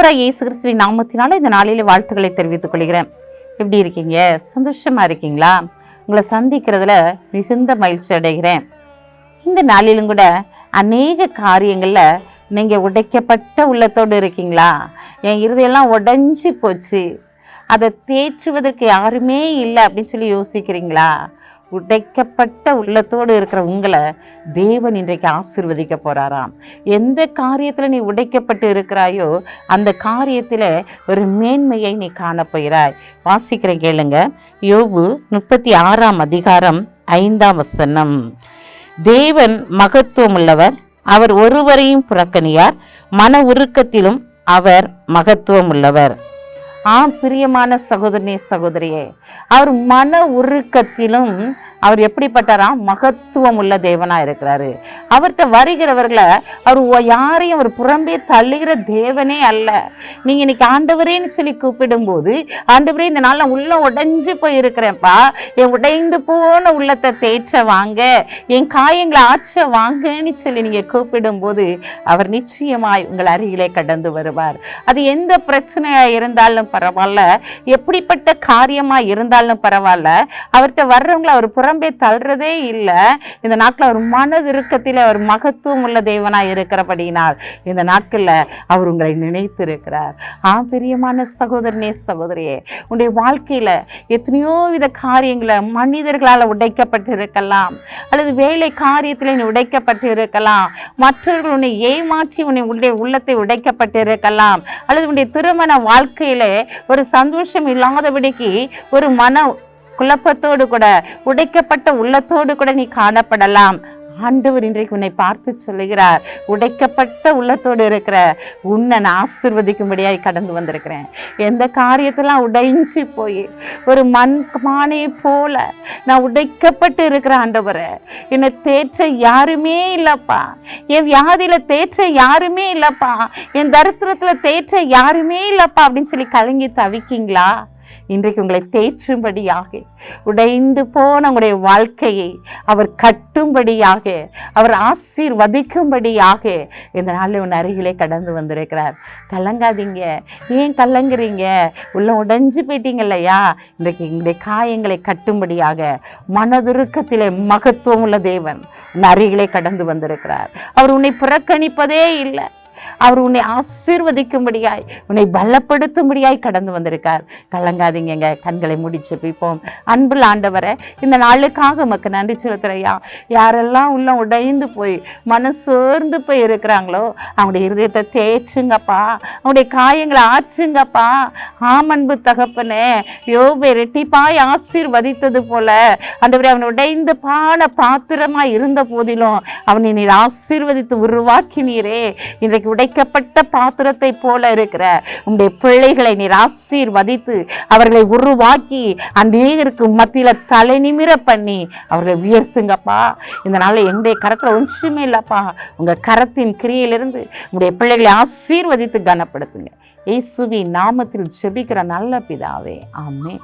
ஆண்டவராய் இயேசு கிறிஸ்துவின் நாமத்தினால இந்த நாளிலே வாழ்த்துக்களை தெரிவித்துக் கொள்கிறேன். எப்படி இருக்கீங்க? சந்தோஷமா இருக்கீங்களா? உங்களை சந்திக்கிறதுல மிகுந்த மகிழ்ச்சி அடைகிறேன். இந்த நாளிலும் கூட அநேக காரியங்கள்ல நீங்க உடைக்கப்பட்ட உள்ளத்தோடு இருக்கீங்களா? என் இருதயெல்லாம் உடைஞ்சி போச்சு, அதை தேற்றுவதற்கு யாருமே இல்லை அப்படின்னு சொல்லி யோசிக்கிறீங்களா? உடைக்கப்பட்ட உள்ளத்தோடு இருக்கிற உங்களை தேவன் இன்றைக்கு ஆசீர்வதிக்க போறாராம். எந்த காரியத்தில் நீ உடைக்கப்பட்டு இருக்கிறாயோ அந்த காரியத்தில் ஒரு மேன்மையை நீ காணப்போகிறாய். வாசிக்கிறேன் கேளுங்க. யோபு 36:5. தேவன் மகத்துவம் உள்ளவர், அவர் ஒருவரையும் புறக்கணியார், மன உருக்கத்திலும் அவர் மகத்துவம் உள்ளவர். பிரியமான சகோதரனே சகோதரியே, அவர் மன உருக்கத்திலும் அவர் எப்படிப்பட்டாராம்? மகத்துவம் உள்ள தேவனா இருக்கிறாரு. அவர்கிட்ட வருகிறவர்களை அவர் யாரையும் அவர் புறம்பே தள்ளுகிற தேவனே அல்ல. நீங்க இன்னைக்கு ஆண்டவரேன்னு சொல்லி கூப்பிடும் போது, ஆண்டவரே இந்த நாள் உள்ள உடைஞ்சு போய் இருக்கிறேன்ப்பா, என் உடைந்து போன உள்ளத்தை தேய்ச்ச வாங்க, என் காயங்களை ஆற்ற வாங்கன்னு சொல்லி நீங்க கூப்பிடும் போது அவர் நிச்சயமாய் உங்கள் அருகிலே கடந்து வருவார். அது எந்த பிரச்சனையா இருந்தாலும் பரவாயில்ல, எப்படிப்பட்ட காரியமா இருந்தாலும் பரவாயில்ல, அவர்கிட்ட வர்றவங்களை அவர் புறம்பே தள்ளுறதே இல்லை. இந்த நாட்கள் அவர் மனதிருக்கத்தில் அவர் மகத்துவம் உள்ள தேவனாய் இருக்கிறபடினால் இந்த நாட்கள்ல அவர் உங்களை நினைத்து இருக்கிறார். பிரியமான சகோதரனே சகோதரியே, உன்னுடைய வாழ்க்கையில எத்தனையோ வித காரியங்களை மனிதர்களால் உடைக்கப்பட்டு இருக்கலாம், அல்லது வேலை காரியத்தில் நீ உடைக்கப்பட்டு இருக்கலாம், மற்றவர்கள் உன்னை ஏமாற்றி உன்னுடைய உள்ளத்தை உடைக்கப்பட்டு இருக்கலாம், அல்லது உன்னுடைய திருமண வாழ்க்கையில ஒரு சந்தோஷம் இல்லாதபடிக்கு ஒரு மன குழப்பத்தோடு கூட உடைக்கப்பட்ட உள்ளத்தோடு கூட நீ காணப்படலாம். ஆண்டவர் இன்றைக்கு உன்னை பார்த்து சொல்லுகிறார், உடைக்கப்பட்ட உள்ளத்தோடு இருக்கிற உன்னை நான் ஆசீர்வதிக்கும்படியாய் கடந்து வந்திருக்கிறேன். எந்த காரியத்தெல்லாம் உடைஞ்சி போய் ஒரு மண்மானை போல நான் உடைக்கப்பட்டு இருக்கிற ஆண்டவரை, என்னை தேற்ற யாருமே இல்லப்பா, என் வியாதியில தேற்ற யாருமே இல்லப்பா, என் தரித்திரத்துல தேற்ற யாருமே இல்லப்பா அப்படின்னு சொல்லி கலங்கி தவிக்கீங்களா? இன்றைக்கு உங்களை தேற்றும்படியாக, உடைந்து போன உங்களுடைய வாழ்க்கையை அவர் கட்டும்படியாக, அவர் ஆசீர்வதிக்கும்படியாக இந்த நாளில் உன் அருகிலே கடந்து வந்திருக்கிறார். கலங்காதீங்க. ஏன் கலங்குறீங்க? உள்ள உடைஞ்சு போயிட்டீங்க இல்லையா? இன்றைக்கு எங்களுடைய காயங்களை கட்டும்படியாக மனதுருக்கத்திலே மகத்துவம் உள்ள தேவன் உன் அருகிலே கடந்து வந்திருக்கிறார். அவர் உன்னை புறக்கணிப்பதே இல்லை, அவர் உன்னை ஆசீர்வதிக்கும்படியாய், உன்னை பலப்படுத்தும்படியாய் கடந்து வந்திருக்கார். கலங்காதீங்க. கண்களை முடிச்சு பிப்போம். அன்புள்ள ஆண்டவரே, இந்த நாளுக்காக உமக்கு நன்றி செலுத்துறையா. யாரெல்லாம் உள்ள உடைந்து போய் மனசோர்ந்து போய் இருக்கிறாங்களோ அவங்களுடைய இருதயத்தை தேய்ச்சுங்கப்பா, அவங்களுடைய காயங்களை ஆற்றுங்கப்பா. அன்பு தகப்பனே, யோபை ரெட்டிப்பாய் ஆசீர்வதித்தது போல ஆண்டவரே, அவன் உடைந்து பான பாத்திரமாய் இருந்த போதிலும் அவனை நீர் ஆசீர்வதித்து உருவாக்கினீரே. இன்றைக்கு உடைக்கப்பட்ட பாத்திரத்தை போல இருக்கிற உங்களுடைய பிள்ளைகளை நீர் ஆசீர்வதித்து அவர்களை உருவாக்கி அநேகருக்கு மத்தியில தலை நிமிர பண்ணி அவர்களை உயர்த்துங்கப்பா. இந்த நாளில் என்னுடைய கரத்துல ஒன்றுமே இல்லப்பா, உங்க கரத்தின் கிரியிலிருந்து உங்களுடைய பிள்ளைகளை ஆசீர்வதித்து கனப்படுத்துங்க. இயேசுவின் நாமத்தில் ஜெபிக்கிற நல்ல பிதாவே, ஆமென்.